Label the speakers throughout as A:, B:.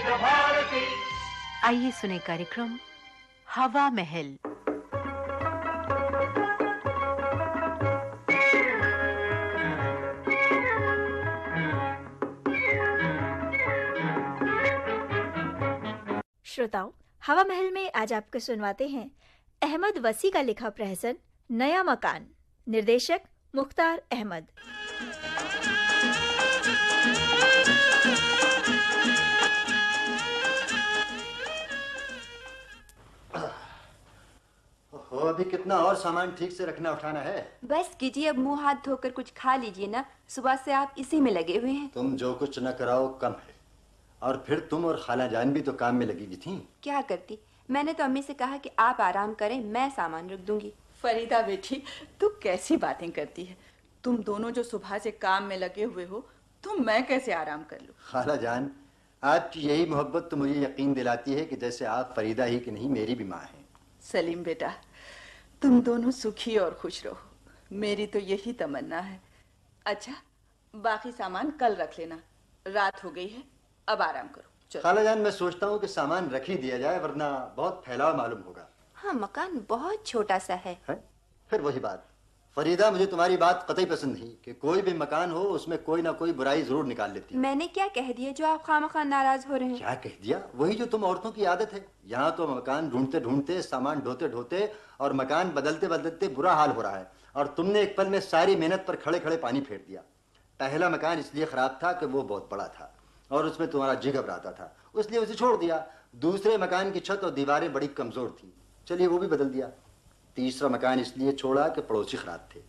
A: आइए सुने कार्यक्रम हवा महल।
B: श्रोताओं, हवा महल में आज आपको सुनवाते हैं अहमद वसी का लिखा प्रहसन नया मकान। निर्देशक मुख्तार अहमद।
C: हो, अभी कितना और सामान ठीक से रखना उठाना है।
D: बस कीजिए, अब मुंह हाथ धोकर कुछ खा लीजिए ना। सुबह से आप इसी में लगे हुए हैं।
C: तुम जो कुछ न कराओ कम है। और फिर तुम और खाला जान भी तो काम में लगी हुई थी।
D: क्या करती, मैंने तो अम्मी से कहा कि आप आराम करें, मैं सामान रख दूंगी।
E: फरीदा बेटी, तू कैसी बातें करती है। तुम दोनों जो सुबह से काम में लगे हुए हो, तो मैं कैसे आराम कर लूं?
C: खाला जान, आपकी यही मोहब्बत तो मुझे यकीन दिलाती है कि जैसे आप फरीदा ही की नहीं, मेरी भी माँ है।
E: सलीम बेटा, तुम दोनों सुखी और खुश रहो, मेरी तो यही तमन्ना है। अच्छा, बाकी सामान कल रख लेना, रात हो गई है, अब आराम करो। चलो।
C: खाला जान, मैं सोचता हूँ कि सामान रख ही दिया जाए, वरना बहुत फैलाव मालूम होगा।
D: हाँ, मकान बहुत छोटा सा है।
C: फिर वही बात फरीदा, मुझे तुम्हारी बात कतई पसंद नहीं कि कोई भी मकान हो उसमें कोई ना कोई बुराई जरूर निकाल लेती।
D: मैंने क्या कह दिया जो आप खामखा नाराज हो रहे हैं?
C: क्या कह दिया? वही जो तुम औरतों की आदत है। यहाँ तो मकान ढूंढते ढूंढते, सामान ढोते ढोते और मकान बदलते बदलते बुरा हाल हो रहा है, और तुमने एक पल में सारी मेहनत पर खड़े खड़े पानी फेर दिया। पहला मकान इसलिए खराब था कि वो बहुत बड़ा था और उसमें तुम्हारा जी घबराता था, इसलिए उसे छोड़ दिया। दूसरे मकान की छत और दीवारें बड़ी कमजोर थी, चलिए वो भी बदल दिया। तीसरा मकान इसलिए छोड़ा कि पड़ोसी खराब थे,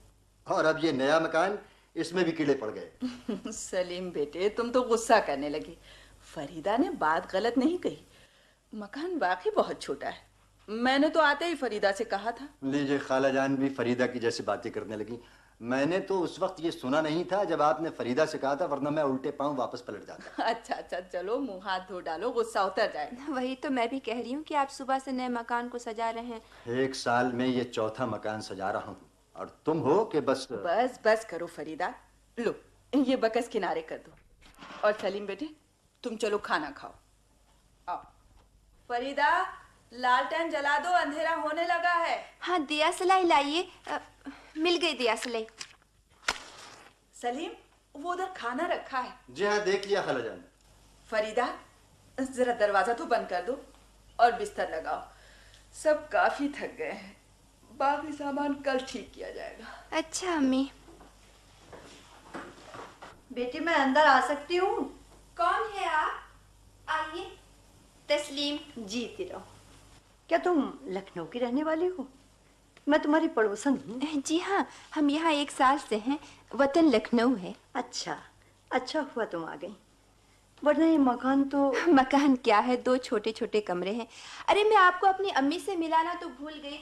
C: और अब ये नया मकान, इसमें भी कीड़े पड़ गए।
E: सलीम बेटे, तुम तो गुस्सा करने लगे। फरीदा ने बात गलत नहीं कही, मकान वाकई बहुत छोटा है। मैंने तो आते ही फरीदा से कहा था।
C: लीजिए, खाला जान भी फरीदा की जैसी बातें करने लगी। मैंने तो उस वक्त ये सुना नहीं था जब आपने फरीदा से कहा था, वरना मैं उल्टे पांव वापस पलट जाता।
E: अच्छा अच्छा, चलो मुंह हाथ धो डालो, गुस्सा उतर जाए।
D: वही तो मैं भी कह रही हूँ कि आप सुबह से नए मकान को सजा रहे हैं।
C: एक साल में ये चौथा मकान सजा रहा हूँ, और तुम हो कि बस
E: बस करो फरीदा। लो, ये बकस किनारे कर दो। और सलीम बेटे, तुम चलो खाना खाओ। आओ। फरीदा, लालटेन जला दो, अंधेरा होने लगा है।
D: हाँ, दिया सलाई लाइए। मिल गई दिया सलाई।
E: सलीम, वो उधर खाना रखा है।
C: जी हाँ, देख लिया खाला जान।
E: फरीदा, जरा दरवाजा तो बंद कर दो और बिस्तर लगाओ। सब काफी थक गए हैं, बाकी सामान कल ठीक किया जाएगा।
D: अच्छा अम्मी।
F: बेटी, मैं अंदर आ सकती हूँ?
D: कौन है आप? आइए। तस्लीम।
F: जीती रहो। क्या तुम लखनऊ की रहने वाली हो? मैं तुम्हारी पड़ोसन हूँ।
D: जी हाँ, हम यहाँ 1 साल से हैं। वतन लखनऊ है।
F: अच्छा हुआ तुम आ गई, वरना ये मकान तो।
D: मकान क्या है, 2 छोटे छोटे कमरे हैं। अरे, मैं आपको अपनी अम्मी से मिलाना तो भूल गई।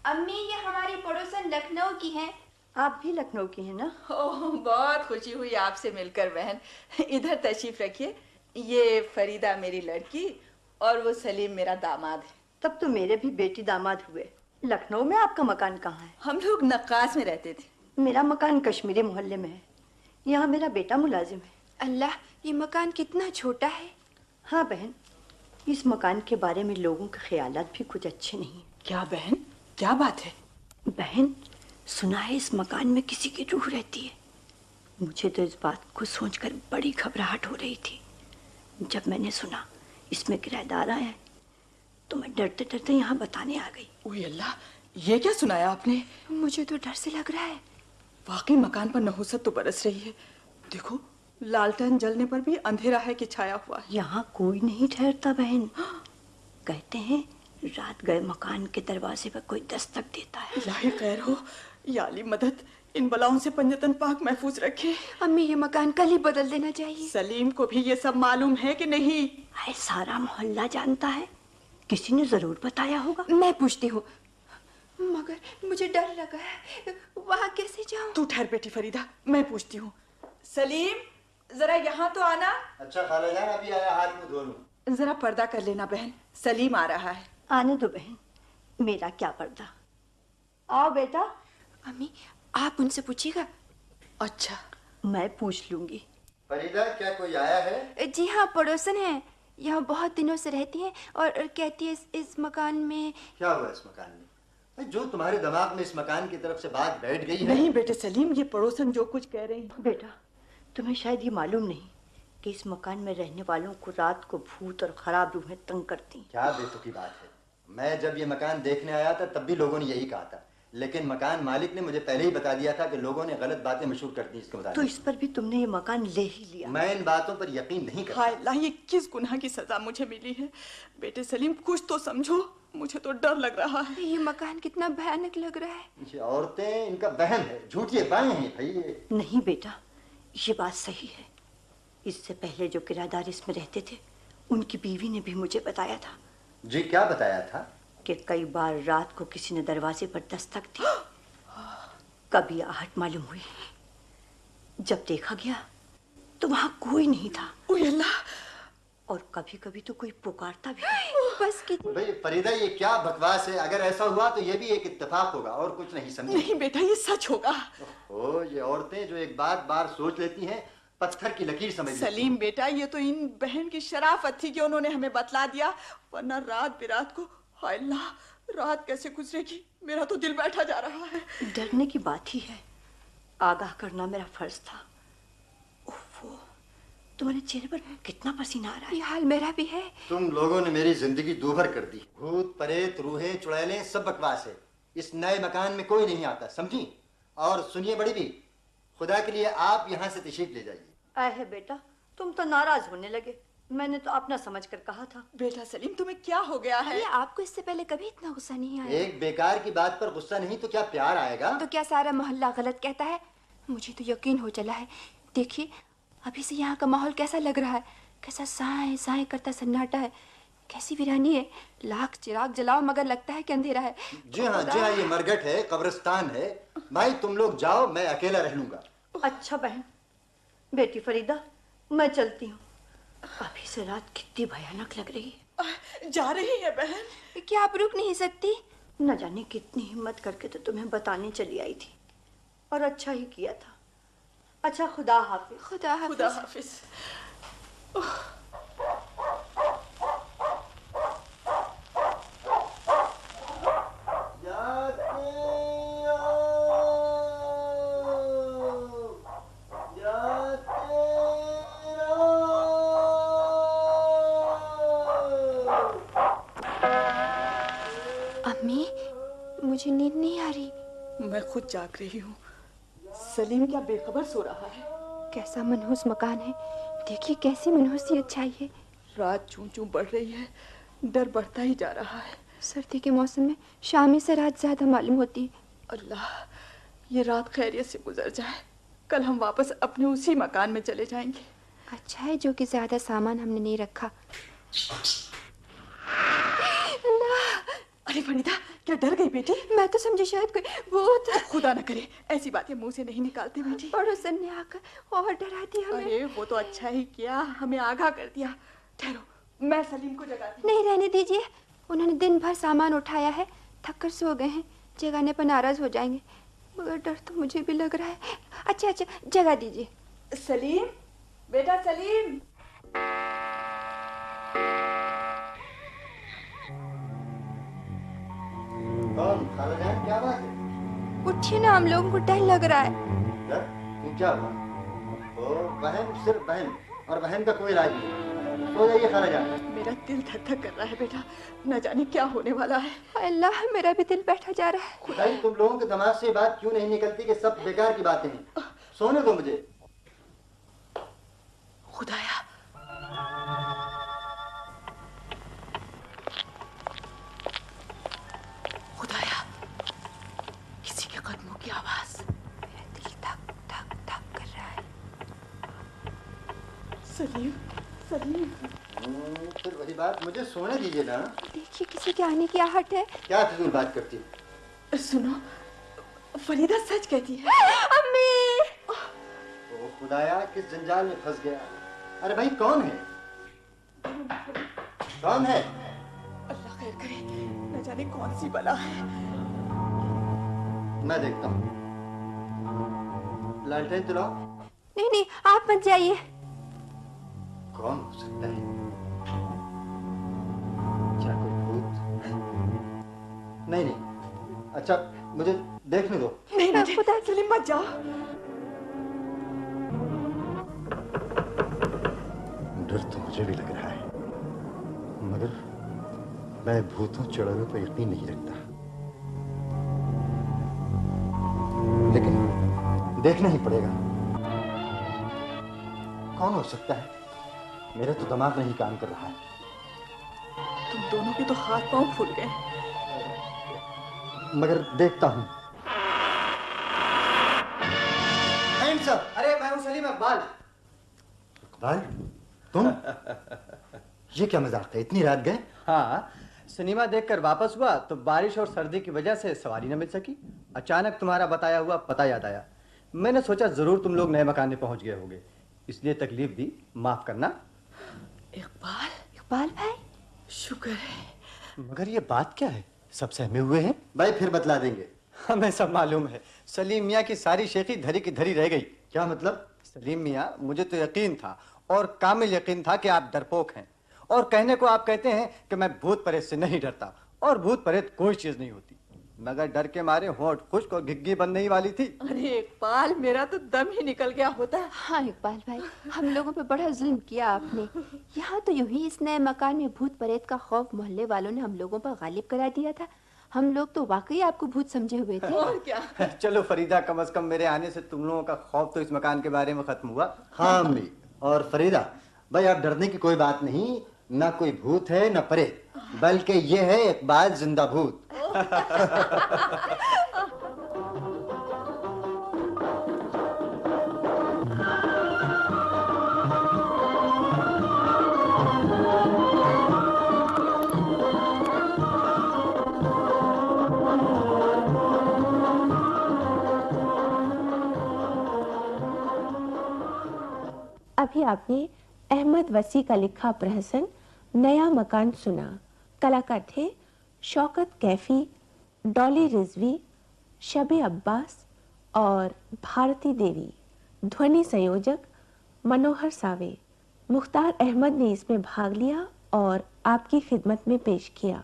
D: अम्मी, ये हमारी पड़ोसन लखनऊ की हैं।
F: आप भी लखनऊ की हैं ना?
E: ओह, बहुत खुशी हुई आपसे मिलकर बहन। इधर तशरीफ रखिए। ये फरीदा मेरी लड़की और वो सलीम मेरा दामाद है।
F: तब तो मेरे भी बेटी दामाद हुए। लखनऊ में आपका मकान कहाँ है?
E: हम लोग नक्कास में रहते थे।
F: मेरा मकान कश्मीरी मोहल्ले में है। यहाँ मेरा बेटा मुलाजिम है।
D: अल्लाह, ये मकान कितना छोटा है।
F: हाँ बहन, इस मकान के बारे में लोगों के ख्यालात भी कुछ अच्छे नहीं।
E: क्या बहन, क्या बात है?
F: बहन, सुना है इस मकान में किसी की रूह रहती है। मुझे तो इस बात को सोचकर बड़ी घबराहट हो रही थी। जब मैंने सुना इसमें किराएदार आए हैं, तो मैं डरते डरते यहाँ बताने आ गई।
E: ओए अल्लाह, ये क्या सुनाया आपने?
D: मुझे तो डर से लग रहा है।
E: वाकई मकान पर नहुसत तो बरस रही है। देखो, लालटेन जलने पर भी अंधेरा है कि छाया हुआ है।
F: यहाँ कोई नहीं ठहरता बहन। कहते हैं रात गए मकान के दरवाजे पर कोई दस्तक देता है।
E: इलाही खैर हो, या अली मदद, इन बलाओं से पंजतन पाक महफूज रखे।
D: अम्मी, ये मकान कल ही बदल देना चाहिए।
E: सलीम को भी ये सब मालूम है कि नहीं?
F: है, सारा मोहल्ला जानता है, किसी ने जरूर बताया होगा।
D: मैं पूछती हूँ, मगर मुझे डर लगा है, वहाँ कैसे जाऊँ?
E: तू ठहर बेटी फरीदा, मैं पूछती हूँ। सलीम, जरा यहाँ तो आना।
C: अच्छा खाला जान, अभी आया, हाथ मुंह धो लूं।
E: जरा पर्दा कर लेना बहन, सलीम आ रहा है।
F: आने दो बहन, मेरा क्या पर्दा। आओ बेटा।
D: अम्मी, आप उनसे पूछिएगा।
E: अच्छा,
F: मैं पूछ लूंगी।
C: फरीदा, क्या कोई आया है?
D: जी हाँ, पड़ोसन है। यहाँ बहुत दिनों से रहती हैं और कहती है इस मकान में।
C: क्या हुआ इस मकान में? भाई, जो तुम्हारे दिमाग में इस मकान की तरफ से बात बैठ गई है।
E: नहीं बेटे सलीम, ये पड़ोसन जो कुछ कह रही हैं।
F: बेटा, तुम्हें शायद ये मालूम नहीं कि इस मकान में रहने वालों को रात को भूत और खराब रूहें तंग करती हैं।
C: क्या बेतुकी बात है। मैं जब ये मकान देखने आया था तब भी लोगों ने यही कहा था, लेकिन मकान मालिक ने मुझे पहले ही बता दिया था कि लोगों ने गलत बातें मशहूर कर दी इसके मुताबिक।
F: तो इस पर भी तुमने ये मकान ले ही लिया।
C: मैं इन बातों पर यकीन नहीं करता।
E: हाय अल्लाह, ये किस गुनाह की सजा मुझे मिली है। बेटे सलीम, कुछ तो समझो, मुझे तो डर लग रहा है।
D: ये मकान कितना भयानक लग रहा है।
C: ये औरतें, इनका वहम है, झूठी बाएं हैं भाई ये।
F: नहीं बेटा, ये बात सही है। इससे पहले जो किराएदार इसमें रहते थे, उनकी बीवी ने भी मुझे बताया था।
C: जी, क्या बताया था?
F: कि कई बार रात को किसी ने दरवाजे पर दस्तक दी, कभी आहट मालूम हुई। जब देखा गया तो वहां कोई नहीं था।
E: ओए अल्लाह!
F: और कभी कभी तो कोई पुकारता भी।
D: बस कितनी।
C: भाई फरीदा, ये क्या बकवास है। अगर ऐसा हुआ तो ये भी एक इत्तेफाक होगा और कुछ नहीं, समझी?
E: नहीं बेटा, ये सच होगा।
C: ओ, ये औरतें जो एक बात बार सोच लेती हैं, पत्थर की लकीर समझ लेती हैं।
E: सलीम बेटा, ये तो इन बहन की शराफत थी कि उन्होंने हमें बतला दिया, वरना रात बिरात को, हाय अल्लाह, रात कैसे गुजरेगी, मेरा तो दिल बैठा जा रहा है।
F: डरने की बात ही है, आगाह करना मेरा फर्ज था। ओफो, तुम्हारे चेहरे पर कितना पसीना आ रहा है।
D: ये हाल मेरा भी है।
C: तुम लोगों ने मेरी जिंदगी दूभर कर दी। भूत प्रेत रूहें चुड़ैलें सब बकवास है। इस नए मकान में कोई नहीं आता, समझी? और सुनिए बड़ी भी, खुदा के लिए आप यहाँ से तशरीफ ले जाइए।
F: आए है बेटा, तुम तो नाराज होने लगे। मैंने तो अपना समझकर कहा था।
E: बेटा सलीम, तुम्हें क्या हो गया है?
D: अरे आपको इससे पहले कभी इतना गुस्सा नहीं आया।
C: एक बेकार की बात पर गुस्सा नहीं तो क्या प्यार आएगा?
D: तो क्या सारा मोहल्ला गलत कहता है? मुझे तो यकीन हो चला है। देखिए अभी से यहाँ का माहौल कैसा लग रहा है, कैसा साए साए करता सन्नाटा है, कैसी वीरानी है। लाख चिराग जलाओ मगर लगता है कि अंधेरा है।
C: जी हाँ, ये मरघट है, कब्रिस्तान है। भाई तुम लोग जाओ, मैं अकेला रह लूंगा।
F: अच्छा बहन, बेटी फरीदा, मैं चलती हूँ। अभी से रात कितनी भयानक लग रही है।
E: जा रही है बहन?
D: क्या आप रुक नहीं सकती?
F: न जाने कितनी हिम्मत करके तो तुम्हें बताने चली आई थी, और अच्छा ही किया था। अच्छा, खुदा हाफिज।
D: खुदा हाफिज।
E: खुदा हाफिज।
D: अम्मी, मुझे नींद नहीं आ रही।
E: मैं खुद जाग रही हूँ। सलीम क्या बेखबर सो रहा है?
D: कैसा मनहूस मकान है, देखिए कैसी मनहूसियत छाई है।
E: रात चूं चूं बढ़ रही है, डर बढ़ता ही जा रहा है।
D: सर्दी के मौसम में शामी से रात ज्यादा मालूम होती है।
E: अल्लाह, ये रात खैरियत से गुजर जाए, कल हम वापस अपने उसी मकान में चले जाएंगे।
D: अच्छा है जो कि ज्यादा सामान हमने नहीं रखा।
E: अरे फरीदा, क्या डर गई बेटी?
D: मैं तो समझी शायद कोई भूत।
E: खुदा न करे, ऐसी बातें मुंह से नहीं निकालते बेटी।
D: पड़ोसन ने आकर और डरा दिया हमें।
E: अरे वो तो अच्छा ही किया, हमें आगाह कर दिया। ठहरो, मैं सलीम को जगाती।
D: नहीं रहने दीजिए, उन्होंने दिन भर सामान उठाया है, थक कर सो गए हैं, जगाने पर नाराज हो जाएंगे। मगर डर तो मुझे भी लग रहा है। अच्छा अच्छा, जगा दीजिए।
E: सलीम, बेटा सलीम।
C: कौन? खालाजान, क्या बात है?
D: उठिए ना, हम लोगों को डर लग रहा है।
C: डर? क्यों, क्या हुआ? ओ, वहम, सिर्फ वहम, और वहम का कोई इलाज नहीं। सो जाइए खालाजान।
E: मेरा दिल धक धक कर रहा है बेटा, न जाने क्या होने वाला है।
D: अल्लाह, मेरा भी दिल बैठा जा रहा है।
C: खुदाई, तुम लोगों के दिमाग से ये बात क्यों नहीं निकलती कि सब बेकार की बातें हैं? सोने दो मुझे।
E: खुदाया, खुदाया, किसी के कदमों की आवाज।
D: मेरा दिल धक धक धक कर रहा है।
E: सलीम, सलीम।
C: फिर वही बात, मुझे सोने दीजिए ना।
D: देखिए किसी के आने की आहट है।
C: क्या फिजूल बात करती हो?
E: सुनो, फरीदा सच कहती है।
D: अम्मी!
C: ओ खुदाया, किस जंजाल में फंस गया। अरे भाई, कौन है? कौन है?
E: अल्लाह खैर करे, न जाने कौन सी बला है।
C: मैं देखता हूँ। लालटेन चलाओ।
D: नहीं नहीं, आप मत जाइए।
C: कौन हो सकता है? नहीं नहीं, अच्छा मुझे देखने दो।
E: नहीं बेटे, सलीम मत जाओ।
C: डर तो मुझे भी लग रहा है, मगर मैं भूतों चुड़ैलों पर यकीन नहीं रखता, लेकिन देखना ही पड़ेगा। कौन हो सकता है? मेरा तो दिमाग नहीं काम कर रहा है।
E: तुम दोनों के तो हाथ पांव फूल गए।
C: मगर देखता हूं।
G: अरे मैं हूं सलीम इकबाल।
C: इकबाल, तुम? ये क्या मजाक है, इतनी रात गए?
G: हाँ, सिनेमा देखकर वापस हुआ तो बारिश और सर्दी की वजह से सवारी न मिल सकी। अचानक तुम्हारा बताया हुआ पता याद आया। मैंने सोचा जरूर तुम लोग नए मकान में पहुंच गए होगे, इसलिए तकलीफ दी, माफ करना।
E: इकबाल,
D: इकबाल भाई,
E: शुक्र है।
G: मगर ये बात क्या है, सब सहमे हुए हैं?
C: भाई फिर बतला देंगे।
G: हमें सब मालूम है, सलीम मियाँ की सारी शेखी धरी की धरी रह गई।
C: क्या मतलब?
G: सलीम मियाँ, मुझे तो यकीन था और कामिल यकीन था कि आप डरपोक हैं, और कहने को आप कहते हैं कि मैं भूत प्रेत से नहीं डरता, और भूत प्रेत कोई चीज नहीं होती, मगर डर के मारे होंठ खुश्क और घिग्गी बनने ही वाली थी।
E: अरे इकबाल, मेरा तो दम ही निकल गया होता।
D: हाँ इकबाल भाई, हम लोगों पे बड़ा जुल्म किया आपने। यहाँ तो यूं ही इस नए मकान में भूत प्रेत का खौफ मोहल्ले वालों ने हम लोगों पर गालिब करा दिया था। हम लोग तो वाकई आपको भूत समझे हुए थे।
E: और क्या।
G: चलो फरीदा, कम से कम मेरे आने से तुम लोगों का खौफ तो इस मकान के बारे में खत्म हुआ।
C: हाँ अम्मी। और फरीदा भाई, आप डरने की कोई बात नहीं, ना कोई भूत है ना प्रेत, बल्कि ये है इकबाल जिंदा भूत।
H: अभी आपने अहमद वसी का लिखा प्रहसन नया मकान सुना। कलाकार थे शौकत कैफी, डॉली रिजवी, शबे अब्बास और भारती देवी। ध्वनि संयोजक मनोहर सावे। मुख्तार अहमद ने इसमें भाग लिया और आपकी खिदमत में पेश किया।